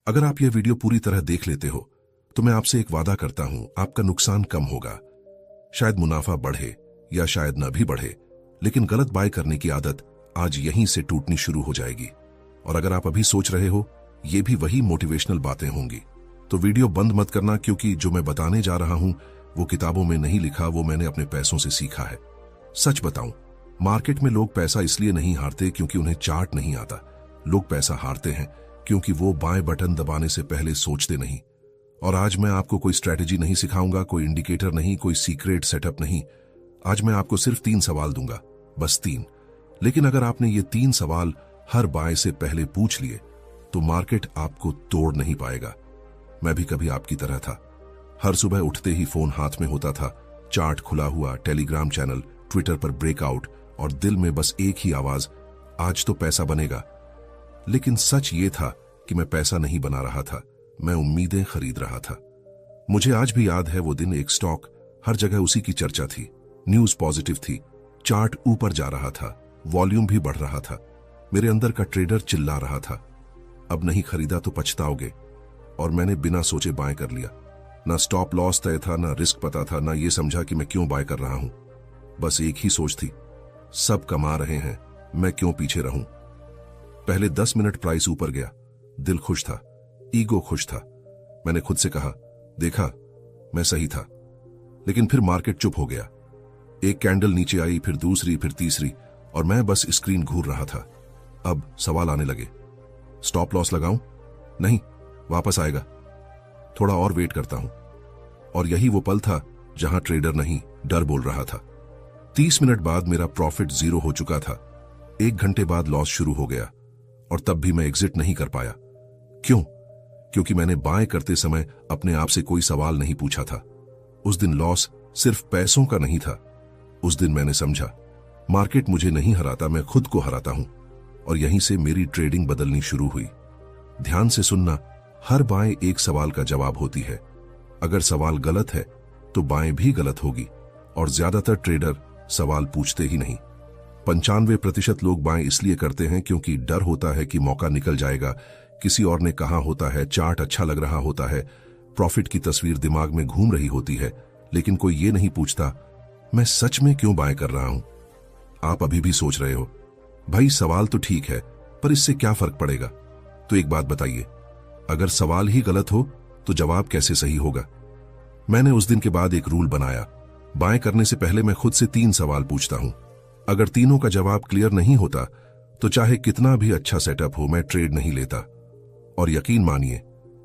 अगर आप यह वीडियो पूरी तरह देख लेते हो तो मैं आपसे एक वादा करता हूं, आपका नुकसान कम होगा। शायद मुनाफा बढ़े या शायद न भी बढ़े, लेकिन गलत बाय करने की आदत आज यहीं से टूटनी शुरू हो जाएगी। और अगर आप अभी सोच रहे हो ये भी वही मोटिवेशनल बातें होंगी, तो वीडियो बंद मत करना, क्योंकि जो मैं बताने जा रहा हूं वो किताबों में नहीं लिखा, वो मैंने अपने पैसों से सीखा है। सच बताऊं, मार्केट में लोग पैसा इसलिए नहीं हारते क्योंकि उन्हें चार्ट नहीं आता। लोग पैसा हारते हैं क्योंकि वो बाएं बटन दबाने से पहले सोचते नहीं। और आज मैं आपको कोई स्ट्रैटेजी नहीं सिखाऊंगा, कोई इंडिकेटर नहीं, कोई सीक्रेट सेटअप नहीं। आज मैं आपको सिर्फ 3 सवाल दूंगा, बस 3। लेकिन अगर आपने ये 3 सवाल हर बाय से पहले पूछ लिए तो मार्केट आपको तोड़ नहीं पाएगा। मैं भी कभी आपकी तरह था। हर सुबह उठते ही फोन हाथ में होता था, चार्ट खुला हुआ, टेलीग्राम चैनल, ट्विटर पर ब्रेकआउट, और दिल में बस एक ही आवाज, आज तो पैसा बनेगा। लेकिन सच ये था कि मैं पैसा नहीं बना रहा था, मैं उम्मीदें खरीद रहा था। मुझे आज भी याद है वो दिन। एक स्टॉक, हर जगह उसी की चर्चा थी, न्यूज पॉजिटिव थी, चार्ट ऊपर जा रहा था, वॉल्यूम भी बढ़ रहा था। मेरे अंदर का ट्रेडर चिल्ला रहा था, अब नहीं खरीदा तो पछताओगे। और मैंने बिना सोचे बाय कर लिया। ना स्टॉप लॉस तय था, ना रिस्क पता था, ना ये समझा कि मैं क्यों बाय कर रहा हूं। बस एक ही सोच थी, सब कमा रहे हैं, मैं क्यों पीछे रहूं। पहले 10 मिनट प्राइस ऊपर गया, दिल खुश था, ईगो खुश था। मैंने खुद से कहा, देखा मैं सही था। लेकिन फिर मार्केट चुप हो गया। एक कैंडल नीचे आई, फिर दूसरी, फिर तीसरी, और मैं बस स्क्रीन घूर रहा था। अब सवाल आने लगे, स्टॉप लॉस लगाऊं? नहीं, वापस आएगा, थोड़ा और वेट करता हूं। और यही वो पल था जहां ट्रेडर नहीं, डर बोल रहा था। 30 मिनट बाद मेरा प्रॉफिट 0 हो चुका था। 1 घंटे बाद लॉस शुरू हो गया, और तब भी मैं एग्जिट नहीं कर पाया। क्यों? क्योंकि मैंने बाय करते समय अपने आप से कोई सवाल नहीं पूछा था। उस दिन लॉस सिर्फ पैसों का नहीं था। उस दिन मैंने समझा, मार्केट मुझे नहीं हराता, मैं खुद को हराता हूं। और यहीं से मेरी ट्रेडिंग बदलनी शुरू हुई। ध्यान से सुनना, हर बाय एक सवाल का जवाब होती है। अगर सवाल गलत है तो बाय भी गलत होगी। और ज्यादातर ट्रेडर सवाल पूछते ही नहीं। 95% लोग बाय इसलिए करते हैं क्योंकि डर होता है कि मौका निकल जाएगा, किसी और ने कहा होता है, चार्ट अच्छा लग रहा होता है, प्रॉफिट की तस्वीर दिमाग में घूम रही होती है। लेकिन कोई ये नहीं पूछता, मैं सच में क्यों बाय कर रहा हूं। आप अभी भी सोच रहे हो, भाई सवाल तो ठीक है, पर इससे क्या फर्क पड़ेगा। तो एक बात बताइए, अगर सवाल ही गलत हो तो जवाब कैसे सही होगा। मैंने उस दिन के बाद एक रूल बनाया, बाय करने से पहले मैं खुद से 3 सवाल पूछता हूं। अगर तीनों का जवाब क्लियर नहीं होता तो चाहे कितना भी अच्छा सेटअप हो, मैं ट्रेड नहीं लेता। और यकीन मानिए,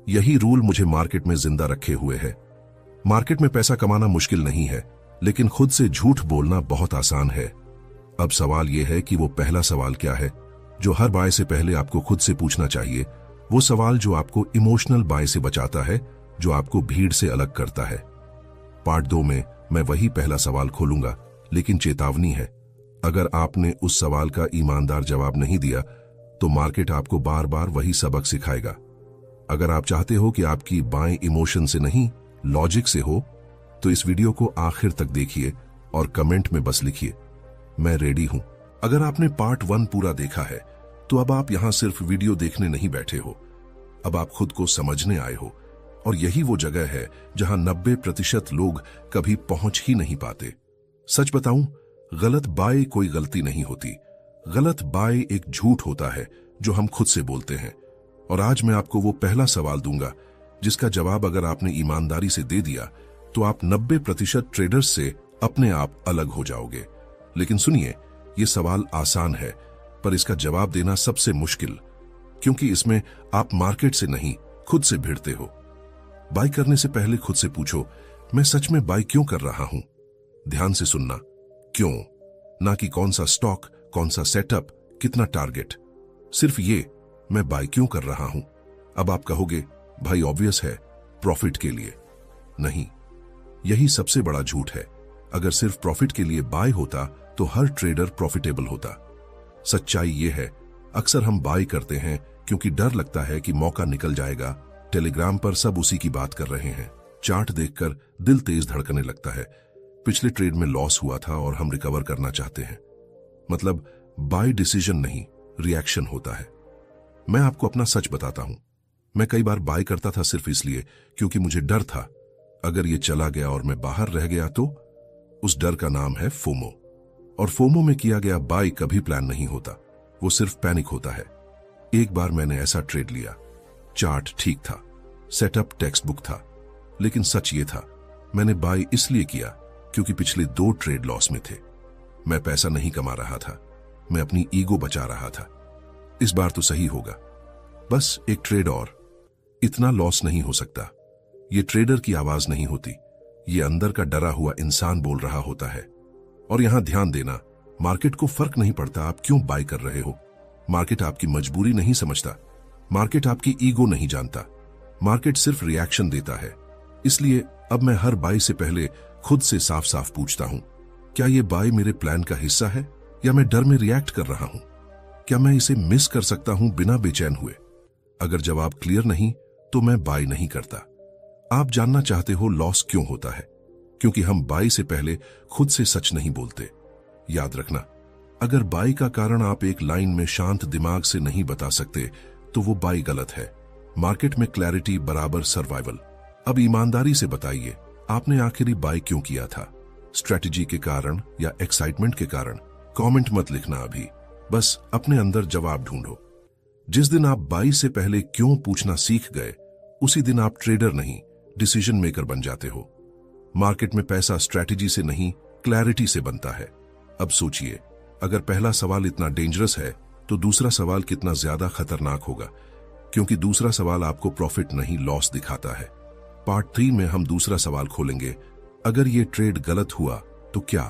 यही रूल मुझे मार्केट में जिंदा रखे हुए है। मार्केट में पैसा कमाना मुश्किल नहीं है, लेकिन खुद से झूठ बोलना बहुत आसान है। अब सवाल यह है कि वो पहला सवाल क्या है जो हर बाय से पहले आपको खुद से पूछना चाहिए। वो सवाल जो आपको इमोशनल बाय से बचाता है, जो आपको भीड़ से अलग करता है। पार्ट 2 में मैं वही पहला सवाल खोलूंगा, लेकिन चेतावनी है, अगर आपने उस सवाल का ईमानदार जवाब नहीं दिया तो मार्केट आपको बार बार वही सबक सिखाएगा। अगर आप चाहते हो कि आपकी बाय इमोशन से नहीं, लॉजिक से हो, तो इस वीडियो को आखिर तक देखिए और कमेंट में बस लिखिए, मैं रेडी हूं। अगर आपने पार्ट 1 पूरा देखा है तो अब आप यहां सिर्फ वीडियो देखने नहीं बैठे हो, अब आप खुद को समझने आए हो। और यही वो जगह है जहां 90% लोग कभी पहुंच ही नहीं पाते। सच बताऊं, गलत बाय कोई गलती नहीं होती, गलत बाय एक झूठ होता है जो हम खुद से बोलते हैं। और आज मैं आपको वो पहला सवाल दूंगा जिसका जवाब अगर आपने ईमानदारी से दे दिया तो आप 90% ट्रेडर्स से अपने आप अलग हो जाओगे। लेकिन सुनिए, ये सवाल आसान है, पर इसका जवाब देना सबसे मुश्किल, क्योंकि इसमें आप मार्केट से नहीं, खुद से भिड़ते हो। बाय करने से पहले खुद से पूछो, मैं सच में बाय क्यों कर रहा हूं। ध्यान से सुनना, क्यों, ना कि कौन सा स्टॉक, कौन सा सेटअप, कितना टारगेट। सिर्फ ये, मैं बाय क्यों कर रहा हूं। अब आप कहोगे, भाई ऑब्वियस है, प्रॉफिट के लिए। नहीं, यही सबसे बड़ा झूठ है। अगर सिर्फ प्रॉफिट के लिए बाय होता तो हर ट्रेडर प्रॉफिटेबल होता। सच्चाई ये है, अक्सर हम बाय करते हैं क्योंकि डर लगता है कि मौका निकल जाएगा। टेलीग्राम पर सब उसी की बात कर रहे हैं, चार्ट देखकर दिल तेज धड़कने लगता है, पिछले ट्रेड में लॉस हुआ था और हम रिकवर करना चाहते हैं। मतलब बाय डिसीजन नहीं, रिएक्शन होता है। मैं आपको अपना सच बताता हूं, मैं कई बार बाय करता था सिर्फ इसलिए क्योंकि मुझे डर था अगर ये चला गया और मैं बाहर रह गया तो। उस डर का नाम है फोमो। और फोमो में किया गया बाय कभी प्लान नहीं होता, वो सिर्फ पैनिक होता है। एक बार मैंने ऐसा ट्रेड लिया। चार्ट ठीक था, सेटअप टेक्स्ट बुक था, लेकिन सच ये था मैंने बाय इसलिए किया क्योंकि पिछले 2 ट्रेड लॉस में थे। मैं पैसा नहीं कमा रहा था, मैं अपनी ईगो बचा रहा था। इस बार तो सही होगा, बस एक ट्रेड और। इतना लॉस नहीं हो सकता। ये ट्रेडर की आवाज नहीं होती, ये अंदर का डरा हुआ इंसान बोल रहा होता है। और यहां ध्यान देना, मार्केट को फर्क नहीं पड़ता आप क्यों बाय कर रहे हो। मार्केट आपकी मजबूरी नहीं समझता, मार्केट आपकी ईगो नहीं जानता, मार्केट सिर्फ रिएक्शन देता है। इसलिए अब मैं हर बाय से पहले खुद से साफ साफ पूछता हूं, क्या यह बाय मेरे प्लान का हिस्सा है या मैं डर में रिएक्ट कर रहा हूं? क्या मैं इसे मिस कर सकता हूं बिना बेचैन हुए? अगर जवाब क्लियर नहीं तो मैं बाय नहीं करता। आप जानना चाहते हो लॉस क्यों होता है? क्योंकि हम बाय से पहले खुद से सच नहीं बोलते। याद रखना, अगर बाय का कारण आप एक लाइन में शांत दिमाग से नहीं बता सकते तो वो बाय गलत है। मार्केट में क्लैरिटी बराबर सर्वाइवल। अब ईमानदारी से बताइए, आपने आखिरी बाय क्यों किया था? स्ट्रेटजी के कारण या एक्साइटमेंट के कारण? कमेंट मत लिखना अभी, बस अपने अंदर जवाब ढूंढो। जिस दिन आप बाय से पहले क्यों पूछना सीख गए, उसी दिन आप ट्रेडर नहीं, डिसीजन मेकर बन जाते हो। मार्केट में पैसा स्ट्रेटजी से नहीं, क्लैरिटी से बनता है। अब सोचिए, अगर पहला सवाल इतना डेंजरस है तो दूसरा सवाल कितना ज्यादा खतरनाक होगा, क्योंकि दूसरा सवाल आपको प्रॉफिट नहीं लॉस दिखाता है। पार्ट 3 में हम दूसरा सवाल खोलेंगे, अगर ये ट्रेड गलत हुआ तो क्या?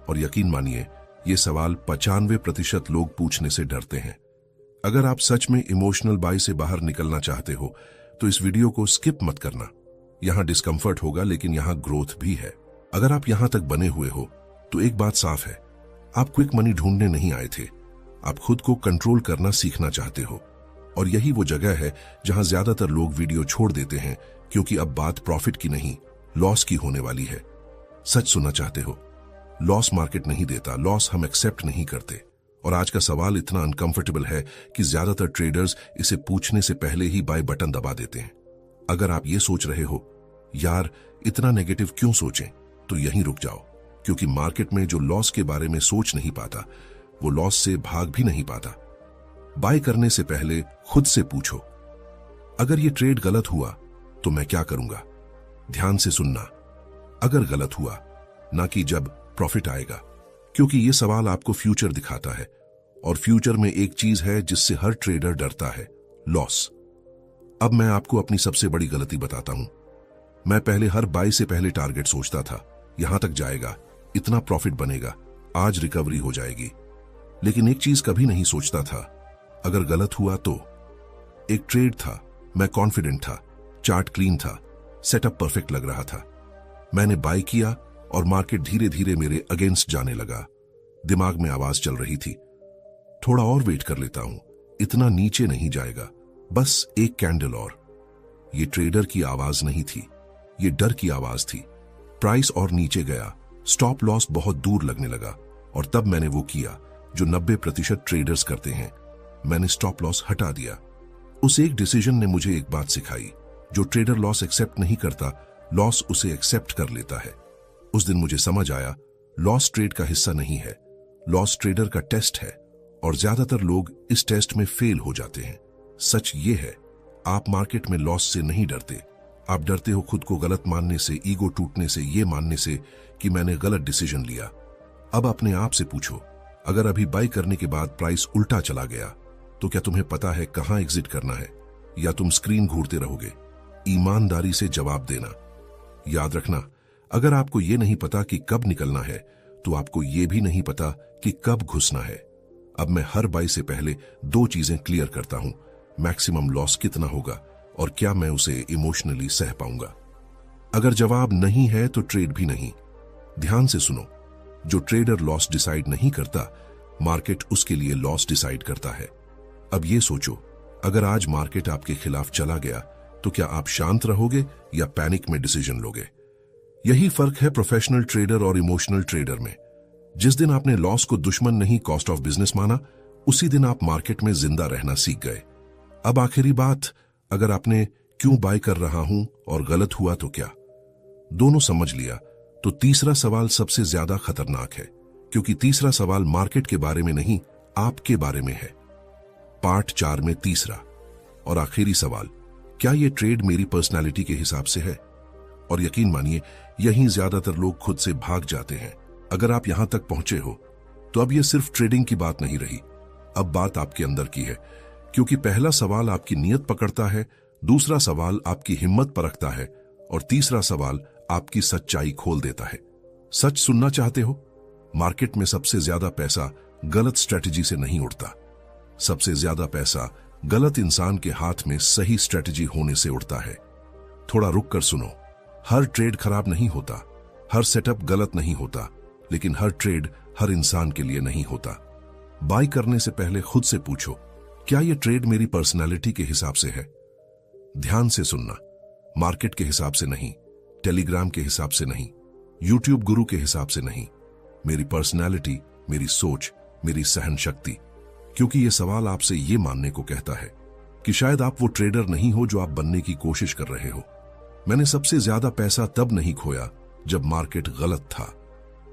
और यकीन मानिए, ये सवाल 95% लोग पूछने से डरते हैं। अगर आप सच में इमोशनल बाय से बाहर निकलना चाहते हो तो इस वीडियो को स्किप मत करना। यहां डिस्कंफर्ट होगा लेकिन यहां ग्रोथ भी है। अगर आप यहां तक बने हुए हो तो एक बात साफ है, आप क्विक मनी ढूंढने नहीं आए थे, आप खुद को कंट्रोल करना सीखना चाहते हो। और यही वो जगह है जहां ज्यादातर लोग वीडियो छोड़ देते हैं, क्योंकि अब बात प्रॉफिट की नहीं, लॉस की होने वाली है। सच सुनना चाहते हो? लॉस मार्केट नहीं देता, लॉस हम एक्सेप्ट नहीं करते। और आज का सवाल इतना अनकंफर्टेबल है कि ज्यादातर ट्रेडर्स इसे पूछने से पहले ही बाय बटन दबा देते हैं। अगर आप ये सोच रहे हो, यार इतना नेगेटिव क्यों सोचें, तो यहीं रुक जाओ, क्योंकि मार्केट में जो लॉस के बारे में सोच नहीं पाता वो लॉस से भाग भी नहीं पाता। बाय करने से पहले खुद से पूछो, अगर ये ट्रेड गलत हुआ तो मैं क्या करूंगा? ध्यान से सुनना, अगर गलत हुआ, ना कि जब प्रॉफिट आएगा, क्योंकि ये सवाल आपको फ्यूचर दिखाता है। और फ्यूचर में एक चीज है जिससे हर ट्रेडर डरता है, लॉस। अब मैं आपको अपनी सबसे बड़ी गलती बताता हूं। मैं पहले हर बाय से पहले टारगेट सोचता था, यहां तक जाएगा, इतना प्रॉफिट बनेगा, आज रिकवरी हो जाएगी। लेकिन एक चीज कभी नहीं सोचता था, अगर गलत हुआ तो? एक ट्रेड था, मैं कॉन्फिडेंट था, चार्ट क्लीन था, सेटअप परफेक्ट लग रहा था। मैंने बाय किया और मार्केट धीरे धीरे मेरे अगेंस्ट जाने लगा। दिमाग में आवाज चल रही थी, थोड़ा और वेट कर लेता हूं, इतना नीचे नहीं जाएगा, बस एक कैंडल और। ये ट्रेडर की आवाज नहीं थी, ये डर की आवाज थी। प्राइस और नीचे गया, स्टॉप लॉस बहुत दूर लगने लगा, और तब मैंने वो किया जो 90% ट्रेडर्स करते हैं, मैंने स्टॉप लॉस हटा दिया। उस एक डिसीजन ने मुझे एक बात सिखाई, जो ट्रेडर लॉस एक्सेप्ट नहीं करता, लॉस उसे एक्सेप्ट कर लेता है। उस दिन मुझे समझ आया, लॉस ट्रेड का हिस्सा नहीं है, लॉस ट्रेडर का टेस्ट है, और ज्यादातर लोग इस टेस्ट में फेल हो जाते हैं। सच ये है, आप मार्केट में लॉस से नहीं डरते, आप डरते हो खुद को गलत मानने से, ईगो टूटने से, ये मानने से कि मैंने गलत डिसीजन लिया। अब अपने आप से पूछो, अगर अभी बाय करने के बाद प्राइस उल्टा चला गया तो क्या तुम्हें पता है कहां एग्जिट करना है, या तुम स्क्रीन घूरते रहोगे? ईमानदारी से जवाब देना। याद रखना, अगर आपको यह नहीं पता कि कब निकलना है तो आपको यह भी नहीं पता कि कब घुसना है। अब मैं हर बाय से पहले 2 चीजें क्लियर करता हूं, मैक्सिमम लॉस कितना होगा और क्या मैं उसे इमोशनली सह पाऊंगा। अगर जवाब नहीं है तो ट्रेड भी नहीं। ध्यान से सुनो, जो ट्रेडर लॉस डिसाइड नहीं करता, मार्केट उसके लिए लॉस डिसाइड करता है। अब ये सोचो, अगर आज मार्केट आपके खिलाफ चला गया तो क्या आप शांत रहोगे या पैनिक में डिसीजन लोगे? यही फर्क है प्रोफेशनल ट्रेडर और इमोशनल ट्रेडर में। जिस दिन आपने लॉस को दुश्मन नहीं, कॉस्ट ऑफ बिजनेस माना, उसी दिन आप मार्केट में जिंदा रहना सीख गए। अब आखिरी बात, अगर आपने क्यों बाय कर रहा हूं और गलत हुआ तो क्या, दोनों समझ लिया, तो तीसरा सवाल सबसे ज्यादा खतरनाक है, क्योंकि तीसरा सवाल मार्केट के बारे में नहीं, आपके बारे में है। पार्ट 4 में तीसरा और आखिरी सवाल, क्या यह ट्रेड मेरी पर्सनालिटी के हिसाब से है? और यकीन मानिए, यहीं ज्यादातर लोग खुद से भाग जाते हैं। अगर आप यहां तक पहुंचे हो तो अब यह सिर्फ ट्रेडिंग की बात नहीं रही, अब बात आपके अंदर की है, क्योंकि पहला सवाल आपकी नीयत पकड़ता है, दूसरा सवाल आपकी हिम्मत परखता है और तीसरा सवाल आपकी सच्चाई खोल देता है। सच सुनना चाहते हो? मार्केट में सबसे ज्यादा पैसा गलत स्ट्रेटजी से नहीं उड़ता। सबसे ज्यादा पैसा गलत इंसान के हाथ में सही स्ट्रेटजी होने से उड़ता है। थोड़ा रुक कर सुनो। हर ट्रेड खराब नहीं होता, हर सेटअप गलत नहीं होता, लेकिन हर ट्रेड हर इंसान के लिए नहीं होता। बाय करने से पहले खुद से पूछो, क्या यह ट्रेड मेरी पर्सनालिटी के हिसाब से है? ध्यान से सुनना, मार्केट के हिसाब से नहीं, टेलीग्राम के हिसाब से नहीं, यूट्यूब गुरु के हिसाब से नहीं, मेरी पर्सनालिटी, मेरी सोच, मेरी सहन शक्ति। क्योंकि यह सवाल आपसे यह मानने को कहता है कि शायद आप वो ट्रेडर नहीं हो जो आप बनने की कोशिश कर रहे हो। मैंने सबसे ज्यादा पैसा तब नहीं खोया जब मार्केट गलत था।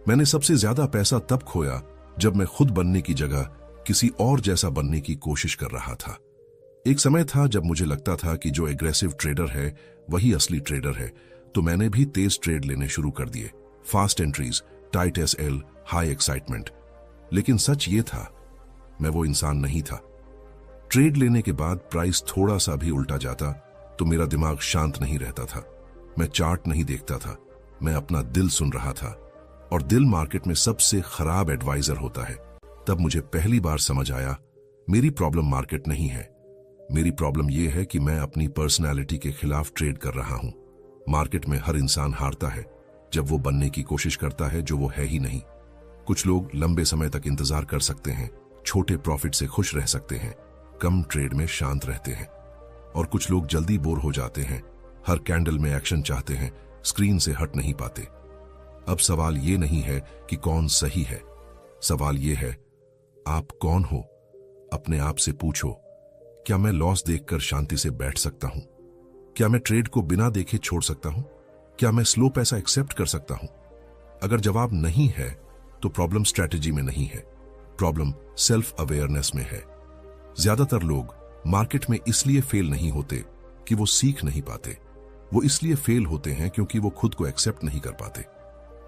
मैंने सबसे ज्यादा पैसा तब खोया जब मैं खुद बनने की जगह किसी और जैसा बनने की कोशिश कर रहा था। एक समय था जब मुझे लगता था कि जो एग्रेसिव ट्रेडर है वही असली ट्रेडर है, तो मैंने भी तेज ट्रेड लेने शुरू कर दिए, fast entries, tight SL, high excitement. लेकिन सच ये था, मैं वो इंसान नहीं था। ट्रेड लेने के बाद प्राइस थोड़ा सा भी उल्टा जाता तो मेरा दिमाग शांत नहीं रहता था। मैं चार्ट नहीं देखता था, मैं अपना दिल सुन रहा था, और दिल मार्केट में सबसे खराब एडवाइजर होता है। तब मुझे पहली बार समझ आया, मेरी प्रॉब्लम मार्केट नहीं है, मेरी प्रॉब्लम यह है कि मैं अपनी पर्सनैलिटी के खिलाफ ट्रेड कर रहा हूं। मार्केट में हर इंसान हारता है जब वो बनने की कोशिश करता है जो वो है ही नहीं। कुछ लोग लंबे समय तक इंतजार कर सकते हैं, छोटे प्रॉफिट से खुश रह सकते हैं, कम ट्रेड में शांत रहते हैं, और कुछ लोग जल्दी बोर हो जाते हैं, हर कैंडल में एक्शन चाहते हैं, स्क्रीन से हट नहीं पाते। अब सवाल ये नहीं है कि कौन सही है, सवाल ये है, आप कौन हो? अपने आप से पूछो, क्या मैं लॉस देखकर शांति से बैठ सकता हूं? क्या मैं ट्रेड को बिना देखे छोड़ सकता हूं? क्या मैं स्लो पैसा एक्सेप्ट कर सकता हूं? अगर जवाब नहीं है तो प्रॉब्लम स्ट्रैटेजी में नहीं है, प्रॉब्लम सेल्फ अवेयरनेस में है। ज्यादातर लोग मार्केट में इसलिए फेल नहीं होते कि वो सीख नहीं पाते, वो इसलिए फेल होते हैं क्योंकि वो खुद को एक्सेप्ट नहीं कर पाते।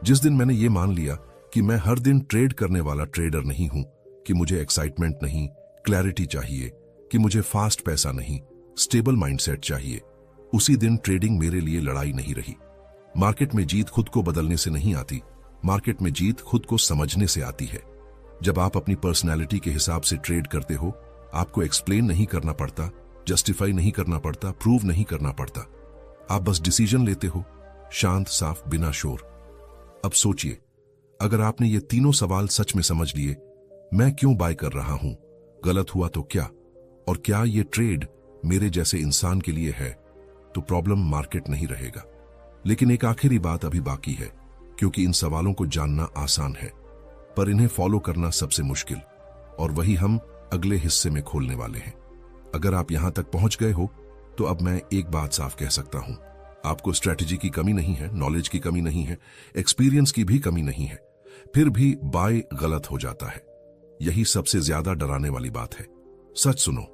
जिस दिन मैंने ये मान लिया कि मैं हर दिन ट्रेड करने वाला ट्रेडर नहीं हूं, कि मुझे एक्साइटमेंट नहीं, क्लैरिटी चाहिए, कि मुझे फास्ट पैसा नहीं, स्टेबल माइंडसेट चाहिए, उसी दिन ट्रेडिंग मेरे लिए लड़ाई नहीं रही। मार्केट में जीत खुद को बदलने से नहीं आती, मार्केट में जीत खुद को समझने से आती है। जब आप अपनी पर्सनैलिटी के हिसाब से ट्रेड करते हो, आपको एक्सप्लेन नहीं करना पड़ता, जस्टिफाई नहीं करना पड़ता, प्रूव नहीं करना पड़ता। आप बस डिसीजन लेते हो, शांत, साफ, बिना शोर। अब सोचिए, अगर आपने ये तीनों सवाल सच में समझ लिए, मैं क्यों बाय कर रहा हूं, गलत हुआ तो क्या, और क्या ये ट्रेड मेरे जैसे इंसान के लिए है, तो प्रॉब्लम मार्केट नहीं रहेगा। लेकिन एक आखिरी बात अभी बाकी है, क्योंकि इन सवालों को जानना आसान है, पर इन्हें फॉलो करना सबसे मुश्किल, और वही हम अगले हिस्से में खोलने वाले हैं। अगर आप यहां तक पहुंच गए हो तो अब मैं एक बात साफ कह सकता हूं, आपको स्ट्रैटेजी की कमी नहीं है, नॉलेज की कमी नहीं है, एक्सपीरियंस की भी कमी नहीं है, फिर भी बाय गलत हो जाता है। यही सबसे ज्यादा डराने वाली बात है। सच सुनो,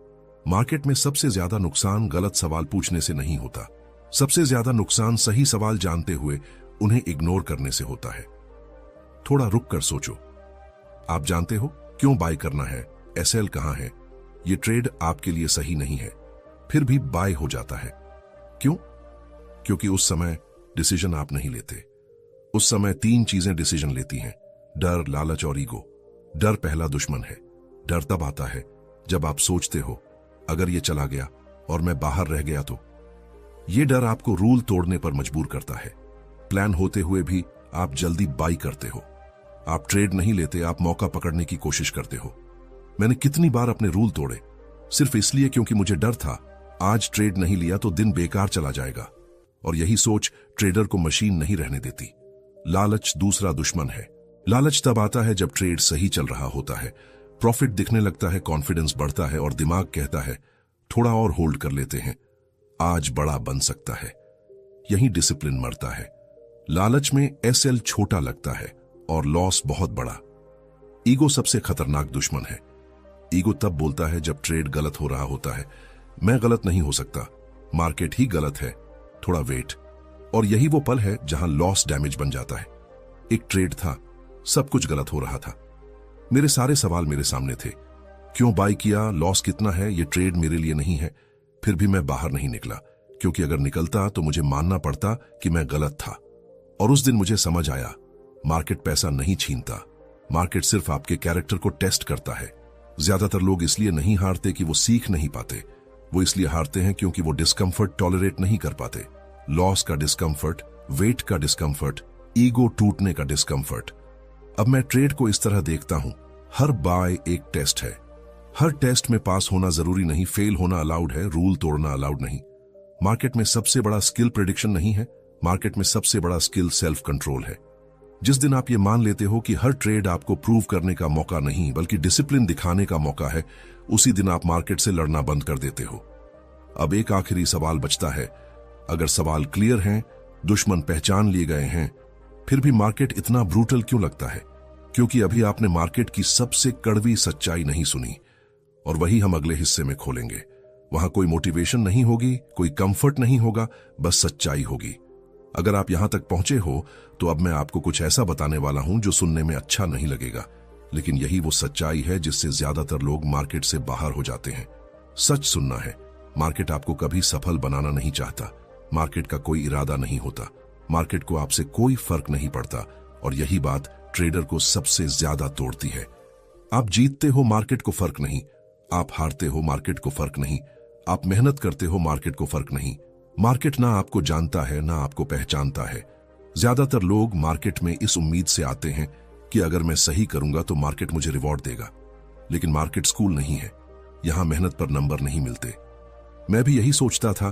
मार्केट में सबसे ज्यादा नुकसान गलत सवाल पूछने से नहीं होता, सबसे ज्यादा नुकसान सही सवाल जानते हुए उन्हें इग्नोर करने से होता है। थोड़ा रुक कर सोचो, आप जानते हो क्यों बाय करना है, एसएल कहां है, ये ट्रेड आपके लिए सही नहीं है, फिर भी बाय हो जाता है। क्यों? क्योंकि उस समय डिसीजन आप नहीं लेते। उस समय तीन चीजें डिसीजन लेती हैं, डर, लालच और ईगो। डर पहला दुश्मन है। डर तब आता है जब आप सोचते हो, अगर ये चला गया और मैं बाहर रह गया तो। ये डर आपको रूल तोड़ने पर मजबूर करता है। प्लान होते हुए भी आप जल्दी बाई करते हो, आप ट्रेड नहीं लेते, आप मौका पकड़ने की कोशिश करते हो। मैंने कितनी बार अपने रूल तोड़े, सिर्फ इसलिए क्योंकि मुझे डर था, आज ट्रेड नहीं लिया तो दिन बेकार चला जाएगा। और यही सोच ट्रेडर को मशीन नहीं रहने देती। लालच दूसरा दुश्मन है। लालच तब आता है जब ट्रेड सही चल रहा होता है, प्रॉफिट दिखने लगता है, कॉन्फिडेंस बढ़ता है और दिमाग कहता है थोड़ा और होल्ड कर लेते हैं। आज बड़ा बन सकता है। यही डिसिप्लिन मरता है। लालच में एसएल छोटा लगता है और लॉस बहुत बड़ा। ईगो सबसे खतरनाक दुश्मन है। ईगो तब बोलता है जब ट्रेड गलत हो रहा होता है। मैं गलत नहीं हो सकता, मार्केट ही गलत है, थोड़ा वेट। और यही वो पल है जहां लॉस डैमेज बन जाता है। एक ट्रेड था, सब कुछ गलत हो रहा था। मेरे सारे सवाल मेरे सामने थे। क्यों बाय किया, लॉस कितना है, ये ट्रेड मेरे लिए नहीं है। फिर भी मैं बाहर नहीं निकला, क्योंकि अगर निकलता तो मुझे मानना पड़ता कि मैं गलत था। और उस दिन मुझे समझ आया, मार्केट पैसा नहीं छीनता, मार्केट सिर्फ आपके कैरेक्टर को टेस्ट करता है। ज्यादातर लोग इसलिए नहीं हारते कि वो सीख नहीं पाते, वो इसलिए हारते हैं क्योंकि वो डिस्कंफर्ट टॉलरेट नहीं कर पाते। लॉस का डिस्कंफर्ट, वेट का डिस्कंफर्ट, ईगो टूटने का डिस्कंफर्ट। अब मैं ट्रेड को इस तरह देखता हूं, हर बाय एक टेस्ट है। हर टेस्ट में पास होना जरूरी नहीं, फेल होना अलाउड है, रूल तोड़ना अलाउड नहीं। मार्केट में सबसे बड़ा स्किल प्रेडिक्शन नहीं है, मार्केट में सबसे बड़ा स्किल सेल्फ कंट्रोल है। जिस दिन आप ये मान लेते हो कि हर ट्रेड आपको प्रूव करने का मौका नहीं बल्कि डिसिप्लिन दिखाने का मौका है, उसी दिन आप मार्केट से लड़ना बंद कर देते हो। अब एक आखिरी सवाल बचता है। अगर सवाल क्लियर हैं, दुश्मन पहचान लिए गए हैं, फिर भी मार्केट इतना ब्रूटल क्यों लगता है? क्योंकि अभी आपने मार्केट की सबसे कड़वी सच्चाई नहीं सुनी। और वही हम अगले हिस्से में खोलेंगे। वहां कोई मोटिवेशन नहीं होगी, कोई कंफर्ट नहीं होगा, बस सच्चाई होगी। अगर आप यहां तक पहुंचे हो तो अब मैं आपको कुछ ऐसा बताने वाला हूं जो सुनने में अच्छा नहीं लगेगा, लेकिन यही वो सच्चाई है जिससे ज्यादातर लोग मार्केट से बाहर हो जाते हैं। सच सुनना है, मार्केट आपको कभी सफल बनाना नहीं चाहता। मार्केट का कोई इरादा नहीं होता, मार्केट को आपसे कोई फर्क नहीं पड़ता। और यही बात ट्रेडर को सबसे ज्यादा तोड़ती है। आप जीतते हो, मार्केट को फर्क नहीं। आप हारते हो, मार्केट को फर्क नहीं। आप मेहनत करते हो, मार्केट को फर्क नहीं। मार्केट ना आपको जानता है, ना आपको पहचानता है। ज्यादातर लोग मार्केट में इस उम्मीद से आते हैं कि अगर मैं सही करूंगा तो मार्केट मुझे रिवॉर्ड देगा। लेकिन मार्केट स्कूल नहीं है, यहां मेहनत पर नंबर नहीं मिलते। मैं भी यही सोचता था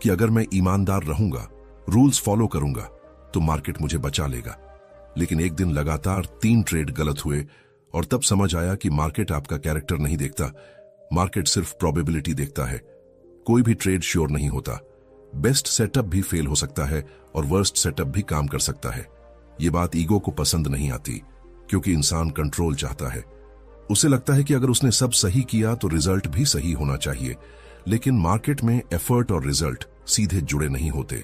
कि अगर मैं ईमानदार रहूंगा, रूल्स फॉलो करूंगा, तो मार्केट मुझे बचा लेगा। लेकिन एक दिन लगातार 3 ट्रेड गलत हुए और तब समझ आया कि मार्केट आपका कैरेक्टर नहीं देखता, मार्केट सिर्फ प्रोबेबिलिटी देखता है। कोई भी ट्रेड श्योर नहीं होता। बेस्ट सेटअप भी फेल हो सकता है और वर्स्ट सेटअप भी काम कर सकता है। ये बात ईगो को पसंद नहीं आती, क्योंकि इंसान कंट्रोल चाहता है। उसे लगता है कि अगर उसने सब सही किया तो रिजल्ट भी सही होना चाहिए। लेकिन मार्केट में एफर्ट और रिजल्ट सीधे जुड़े नहीं होते।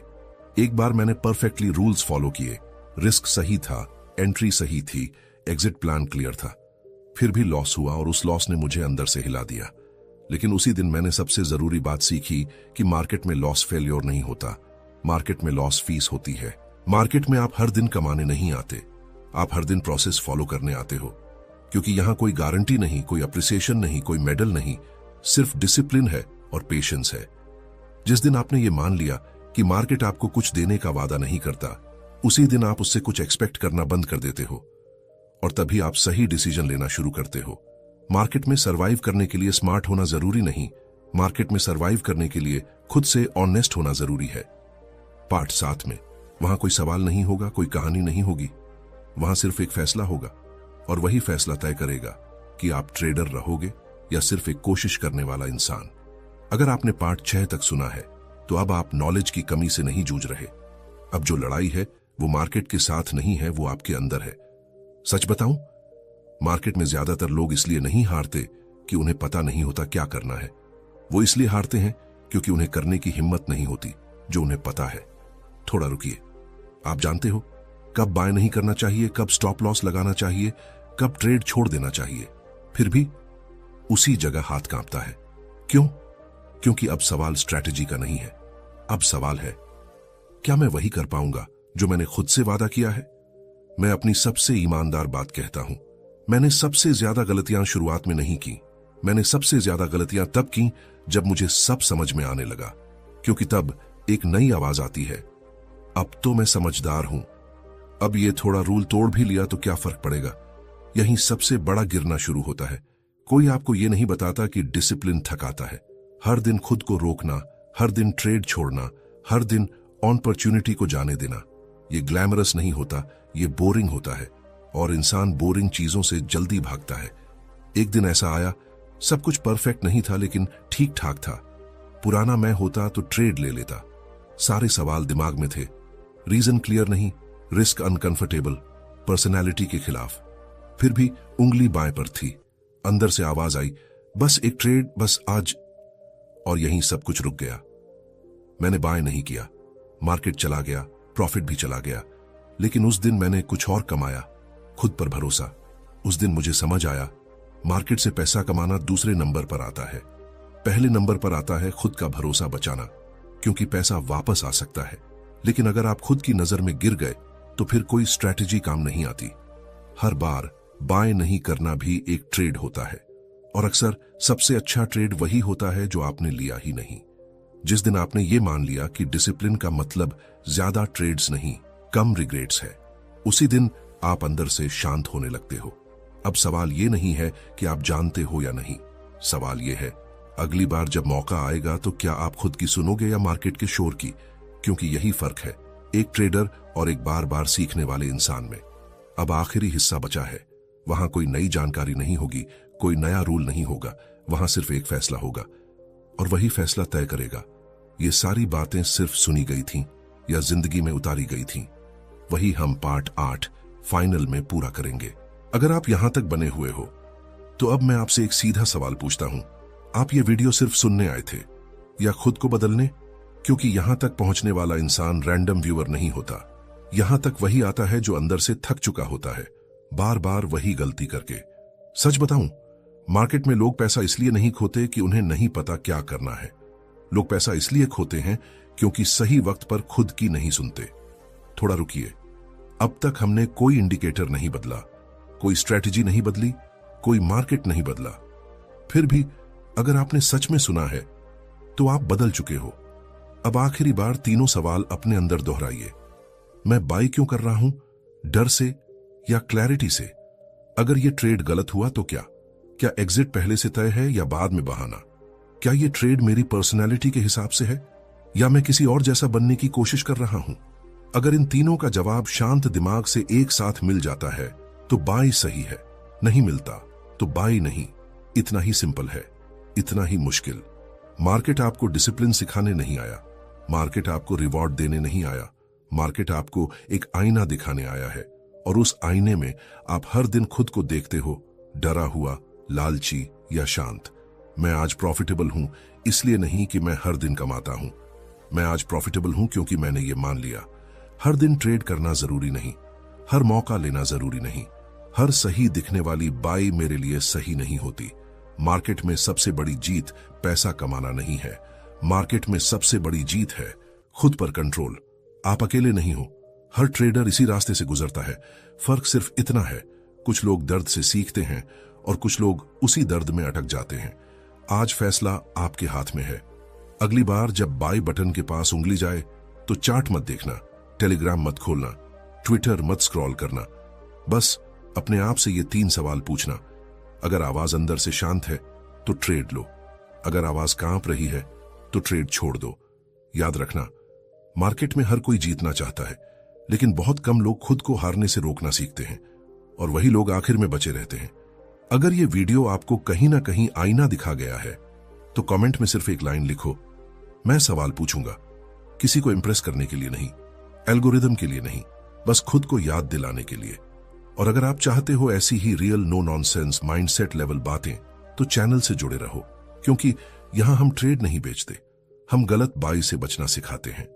एक बार मैंने परफेक्टली रूल्स फॉलो किए, रिस्क सही था, एंट्री सही थी, एग्जिट प्लान क्लियर था, फिर भी लॉस हुआ और उस लॉस ने मुझे अंदर से हिला दिया। लेकिन उसी दिन मैंने सबसे जरूरी बात सीखी कि मार्केट में लॉस फेल्योर नहीं होता, मार्केट में लॉस फीस होती है। मार्केट में आप हर दिन कमाने नहीं आते, आप हर दिन प्रोसेस फॉलो करने आते हो। क्योंकि यहां कोई गारंटी नहीं, कोई अप्रिसिएशन नहीं, कोई मेडल नहीं, सिर्फ डिसिप्लिन है और पेशेंस है। जिस दिन आपने ये मान लिया कि मार्केट आपको कुछ देने का वादा नहीं करता, उसी दिन आप उससे कुछ एक्सपेक्ट करना बंद कर देते हो। और तभी आप सही डिसीजन लेना शुरू करते हो। मार्केट में सरवाइव करने के लिए स्मार्ट होना जरूरी नहीं, मार्केट में सरवाइव करने के लिए खुद से ऑनेस्ट होना जरूरी है। पार्ट 7 में वहां कोई सवाल नहीं होगा, कोई कहानी नहीं होगी, वहां सिर्फ एक फैसला होगा। और वही फैसला तय करेगा कि आप ट्रेडर रहोगे या सिर्फ एक कोशिश करने वाला इंसान। अगर आपने पार्ट 6 तक सुना है तो अब आप नॉलेज की कमी से नहीं जूझ रहे। अब जो लड़ाई है वो मार्केट के साथ नहीं है, वो आपके अंदर है। सच बताऊं, मार्केट में ज्यादातर लोग इसलिए नहीं हारते कि उन्हें पता नहीं होता क्या करना है। वो इसलिए हारते हैं क्योंकि उन्हें करने की हिम्मत नहीं होती जो उन्हें पता है। थोड़ा रुकिए, आप जानते हो कब बाय नहीं करना चाहिए, कब स्टॉप लॉस लगाना चाहिए, कब ट्रेड छोड़ देना चाहिए। फिर भी उसी जगह हाथ कांपता है। क्यों? क्योंकि अब सवाल स्ट्रैटेजी का नहीं है, अब सवाल है क्या मैं वही कर पाऊंगा जो मैंने खुद से वादा किया है। मैं अपनी सबसे ईमानदार बात कहता हूं, मैंने सबसे ज्यादा गलतियां शुरुआत में नहीं की। मैंने सबसे ज्यादा गलतियां तब की जब मुझे सब समझ में आने लगा, क्योंकि तब एक नई आवाज आती है, अब तो मैं समझदार हूं, अब ये थोड़ा रूल तोड़ भी लिया तो क्या फर्क पड़ेगा। यहीं सबसे बड़ा गिरना शुरू होता है। कोई आपको ये नहीं बताता कि डिसिप्लिन थकाता है। हर दिन खुद को रोकना, हर दिन ट्रेड छोड़ना, हर दिन अपॉर्चुनिटी को जाने देना, ये ग्लैमरस नहीं होता, ये बोरिंग होता है। और इंसान बोरिंग चीजों से जल्दी भागता है। एक दिन ऐसा आया, सब कुछ परफेक्ट नहीं था लेकिन ठीक ठाक था। पुराना मैं होता तो ट्रेड ले लेता। सारे सवाल दिमाग में थे, रीजन क्लियर नहीं, रिस्क अनकंफर्टेबल, पर्सनैलिटी के खिलाफ। फिर भी उंगली बाएं पर थी। अंदर से आवाज आई, बस एक ट्रेड, बस आज। और यहीं सब कुछ रुक गया। मैंने बाएं नहीं किया, मार्केट चला गया, प्रॉफिट भी चला गया। लेकिन उस दिन मैंने कुछ और कमाया, खुद पर भरोसा। उस दिन मुझे समझ आया, मार्केट से पैसा कमाना दूसरे नंबर पर आता है, पहले नंबर पर आता है खुद का भरोसा बचाना। क्योंकि पैसा वापस आ सकता है, लेकिन अगर आप खुद की नजर में गिर गए तो फिर कोई स्ट्रैटेजी काम नहीं आती। हर बार बाएं नहीं करना भी एक ट्रेड होता है, और अक्सर सबसे अच्छा ट्रेड वही होता है जो आपने लिया ही नहीं। जिस दिन आपने ये मान लिया कि डिसिप्लिन का मतलब ज्यादा ट्रेड्स नहीं, कम रिग्रेट्स है, उसी दिन आप अंदर से शांत होने लगते हो। अब सवाल ये नहीं है कि आप जानते हो या नहीं, सवाल ये है अगली बार जब मौका आएगा तो क्या आप खुद की सुनोगे या मार्केट के शोर की। क्योंकि यही फर्क है एक ट्रेडर और एक बार बार सीखने वाले इंसान में। अब आखिरी हिस्सा बचा है, वहां कोई नई जानकारी नहीं होगी, कोई नया रूल नहीं होगा, वहां सिर्फ एक फैसला होगा, और वही फैसला तय करेगा ये सारी बातें सिर्फ सुनी गई थीं या जिंदगी में उतारी गई थीं। वही हम पार्ट 8 फाइनल में पूरा करेंगे। अगर आप यहां तक बने हुए हो तो अब मैं आपसे एक सीधा सवाल पूछता हूं, आप ये वीडियो सिर्फ सुनने आए थे या खुद को बदलने? क्योंकि यहां तक पहुंचने वाला इंसान रैंडम व्यूअर नहीं होता। यहां तक वही आता है जो अंदर से थक चुका होता है, बार बार वही गलती करके। सच बताऊं, मार्केट में लोग पैसा इसलिए नहीं खोते कि उन्हें नहीं पता क्या करना है। लोग पैसा इसलिए खोते हैं क्योंकि सही वक्त पर खुद की नहीं सुनते। थोड़ा रुकिए, अब तक हमने कोई इंडिकेटर नहीं बदला, कोई स्ट्रैटेजी नहीं बदली, कोई मार्केट नहीं बदला। फिर भी अगर आपने सच में सुना है तो आप बदल चुके हो। अब आखिरी बार तीनों सवाल अपने अंदर दोहराइए। मैं बाई क्यों कर रहा हूं? डर से या क्लैरिटी से? अगर ये ट्रेड गलत हुआ तो क्या एग्जिट पहले से तय है या बाद में बहाना? क्या ये ट्रेड मेरी पर्सनैलिटी के हिसाब से है या मैं किसी और जैसा बनने की कोशिश कर रहा हूं? अगर इन तीनों का जवाब शांत दिमाग से एक साथ मिल जाता है तो बाई सही है, नहीं मिलता तो बाई नहीं। इतना ही सिंपल है, इतना ही मुश्किल। मार्केट आपको डिसिप्लिन सिखाने नहीं आया, मार्केट आपको रिवॉर्ड देने नहीं आया, मार्केट आपको एक आईना दिखाने आया है। और उस आईने में आप हर दिन खुद को देखते हो, डरा हुआ, लालची या शांत। मैं आज प्रॉफिटेबल हूं इसलिए नहीं कि मैं हर दिन कमाता हूं, मैं आज प्रॉफिटेबल हूं क्योंकि मैंने ये मान लिया हर दिन ट्रेड करना जरूरी नहीं, हर मौका लेना जरूरी नहीं, हर सही दिखने वाली बाई मेरे लिए सही नहीं होती। मार्केट में सबसे बड़ी जीत पैसा कमाना नहीं है, मार्केट में सबसे बड़ी जीत है खुद पर कंट्रोल। आप अकेले नहीं हो, हर ट्रेडर इसी रास्ते से गुजरता है। फर्क सिर्फ इतना है, कुछ लोग दर्द से सीखते हैं और कुछ लोग उसी दर्द में अटक जाते हैं। आज फैसला आपके हाथ में है। अगली बार जब बाई बटन के पास उंगली जाए तो चार्ट मत देखना, टेलीग्राम मत खोलना, ट्विटर मत स्क्रॉल करना। बस अपने आप से ये 3 सवाल पूछना। अगर आवाज अंदर से शांत है तो ट्रेड लो, अगर आवाज कांप रही है तो ट्रेड छोड़ दो। याद रखना, मार्केट में हर कोई जीतना चाहता है, लेकिन बहुत कम लोग खुद को हारने से रोकना सीखते हैं, और वही लोग आखिर में बचे रहते हैं। अगर ये वीडियो आपको कहीं ना कहीं आईना दिखा गया है तो कमेंट में सिर्फ एक लाइन लिखो, मैं सवाल पूछूंगा। किसी को इंप्रेस करने के लिए नहीं, एल्गोरिदम के लिए नहीं, बस खुद को याद दिलाने के लिए। और अगर आप चाहते हो ऐसी ही real no nonsense mindset level बातें तो चैनल से जुड़े रहो, क्योंकि यहां हम ट्रेड नहीं बेचते, हम गलत बाई से बचना सिखाते हैं।